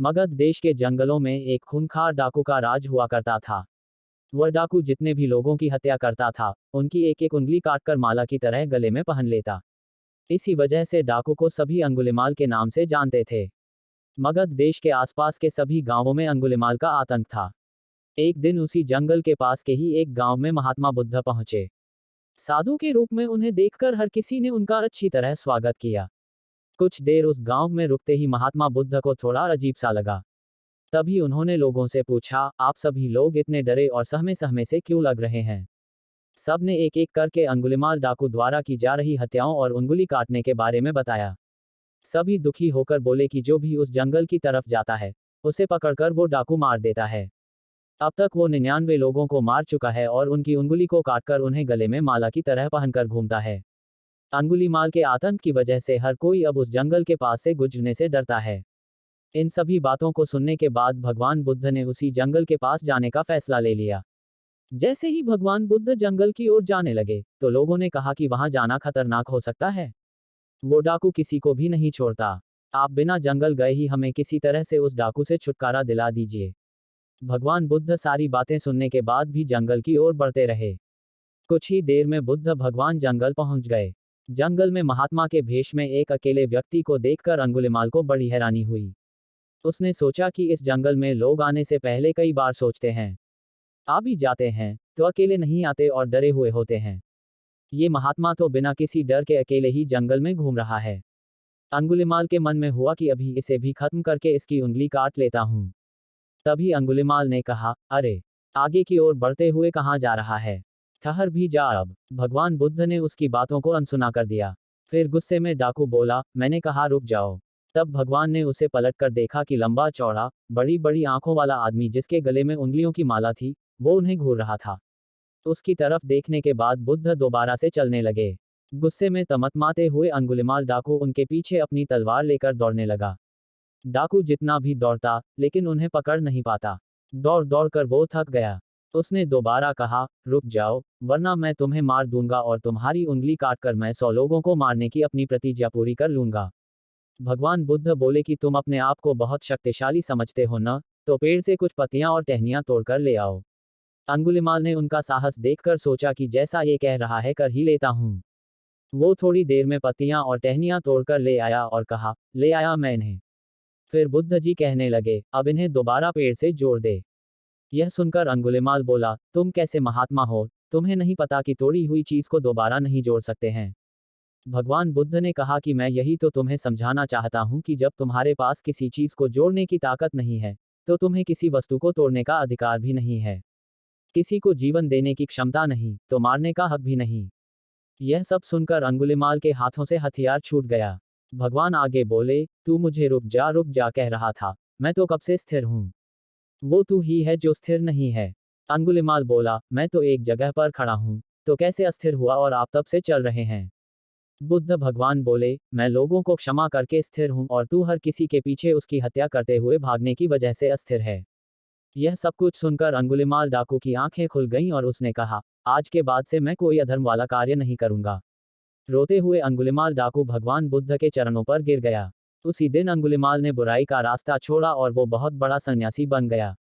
मगध देश के जंगलों में एक खूंखार डाकू का राज हुआ करता था। वह डाकू जितने भी लोगों की हत्या करता था, उनकी एक एक उंगली काटकर माला की तरह गले में पहन लेता। इसी वजह से डाकू को सभी अंगुलिमाल के नाम से जानते थे। मगध देश के आसपास के सभी गांवों में अंगुलिमाल का आतंक था। एक दिन उसी जंगल के पास के ही एक गांव में महात्मा बुद्ध पहुंचे। साधु के रूप में उन्हें देखकर हर किसी ने उनका अच्छी तरह स्वागत किया। कुछ देर उस गांव में रुकते ही महात्मा बुद्ध को थोड़ा अजीब सा लगा। तभी उन्होंने लोगों से पूछा, आप सभी लोग इतने डरे और सहमे सहमे से क्यों लग रहे हैं? सबने एक एक करके अंगुलिमाल डाकू द्वारा की जा रही हत्याओं और उंगली काटने के बारे में बताया। सभी दुखी होकर बोले कि जो भी उस जंगल की तरफ जाता है, उसे पकड़कर वो डाकू मार देता है। अब तक वो 99 लोगों को मार चुका है और उनकी उंगली को काटकर उन्हें गले में माला की तरह पहनकर घूमता है। अंगुलीमाल के आतंक की वजह से हर कोई अब उस जंगल के पास से गुजरने से डरता है। इन सभी बातों को सुनने के बाद भगवान बुद्ध ने उसी जंगल के पास जाने का फैसला ले लिया। जैसे ही भगवान बुद्ध जंगल की ओर जाने लगे, तो लोगों ने कहा कि वहां जाना खतरनाक हो सकता है। वो डाकू किसी को भी नहीं छोड़ता। आप बिना जंगल गए ही हमें किसी तरह से उस डाकू से छुटकारा दिला दीजिए। भगवान बुद्ध सारी बातें सुनने के बाद भी जंगल की ओर बढ़ते रहे। कुछ ही देर में बुद्ध भगवान जंगल पहुंच गए। जंगल में महात्मा के भेष में एक अकेले व्यक्ति को देखकर अंगुलिमाल को बड़ी हैरानी हुई। उसने सोचा कि इस जंगल में लोग आने से पहले कई बार सोचते हैं, आ भी जाते हैं, तो अकेले नहीं आते और डरे हुए होते हैं। ये महात्मा तो बिना किसी डर के अकेले ही जंगल में घूम रहा है। अंगुलिमाल के मन में हुआ कि अभी इसे भी खत्म करके इसकी उंगली काट लेता हूं। तभी अंगुलिमाल ने कहा, अरे, आगे की ओर बढ़ते हुए कहाँ जा रहा है? ठहर भी जा अब। भगवान बुद्ध ने उसकी बातों को अनसुना कर दिया। फिर गुस्से में डाकू बोला, मैंने कहा रुक जाओ। तब भगवान ने उसे पलटकर देखा कि लंबा चौड़ा, बड़ी बड़ी आंखों वाला आदमी जिसके गले में उंगलियों की माला थी, वो उन्हें घूर रहा था। उसकी तरफ देखने के बाद बुद्ध दोबारा से चलने लगे। गुस्से में तमतमाते हुए अंगुलिमाल डाकू उनके पीछे अपनी तलवार लेकर दौड़ने लगा। डाकू जितना भी दौड़ता, लेकिन उन्हें पकड़ नहीं पाता। दौड़ दौड़ कर वो थक गया। उसने दोबारा कहा, रुक जाओ, वरना मैं तुम्हें मार दूंगा और तुम्हारी उंगली काटकर मैं 100 लोगों को मारने की अपनी प्रतिज्ञा पूरी कर लूंगा। भगवान बुद्ध बोले कि तुम अपने आप को बहुत शक्तिशाली समझते हो न, तो पेड़ से कुछ पत्तियां और टहनियां तोड़कर ले आओ। अंगुलिमाल ने उनका साहस देखकर सोचा कि जैसा ये कह रहा है कर ही लेता हूं। वो थोड़ी देर में पत्तियां और टहनियां तोड़कर ले आया और कहा, ले आया मैं इन्हें। फिर बुद्ध जी कहने लगे, अब इन्हें दोबारा पेड़ से जोड़ दे। यह सुनकर अंगुलिमाल बोला, तुम कैसे महात्मा हो, तुम्हें नहीं पता कि तोड़ी हुई चीज को दोबारा नहीं जोड़ सकते हैं? भगवान बुद्ध ने कहा कि मैं यही तो तुम्हें समझाना चाहता हूं कि जब तुम्हारे पास किसी चीज को जोड़ने की ताकत नहीं है, तो तुम्हें किसी वस्तु को तोड़ने का अधिकार भी नहीं है। किसी को जीवन देने की क्षमता नहीं, तो मारने का हक भी नहीं। यह सब सुनकर अंगुलिमाल के हाथों से हथियार छूट गया। भगवान आगे बोले, तू मुझे रुक जा कह रहा था, मैं तो कब से स्थिर हूं। वो तू ही है जो स्थिर नहीं है। अंगुलिमाल बोला, मैं तो एक जगह पर खड़ा हूं, तो कैसे अस्थिर हुआ और आप तब से चल रहे हैं? बुद्ध भगवान बोले, मैं लोगों को क्षमा करके स्थिर हूं और तू हर किसी के पीछे उसकी हत्या करते हुए भागने की वजह से अस्थिर है। यह सब कुछ सुनकर अंगुलिमाल डाकू की आंखें खुल गईं और उसने कहा, आज के बाद से मैं कोई अधर्म वाला कार्य नहीं करूंगा। रोते हुए अंगुलिमाल डाकू भगवान बुद्ध के चरणों पर गिर गया। उसी दिन अंगुलिमाल ने बुराई का रास्ता छोड़ा और वो बहुत बड़ा सन्यासी बन गया।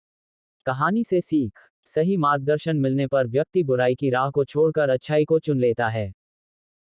कहानी से सीख, सही मार्गदर्शन मिलने पर व्यक्ति बुराई की राह को छोड़कर अच्छाई को चुन लेता है।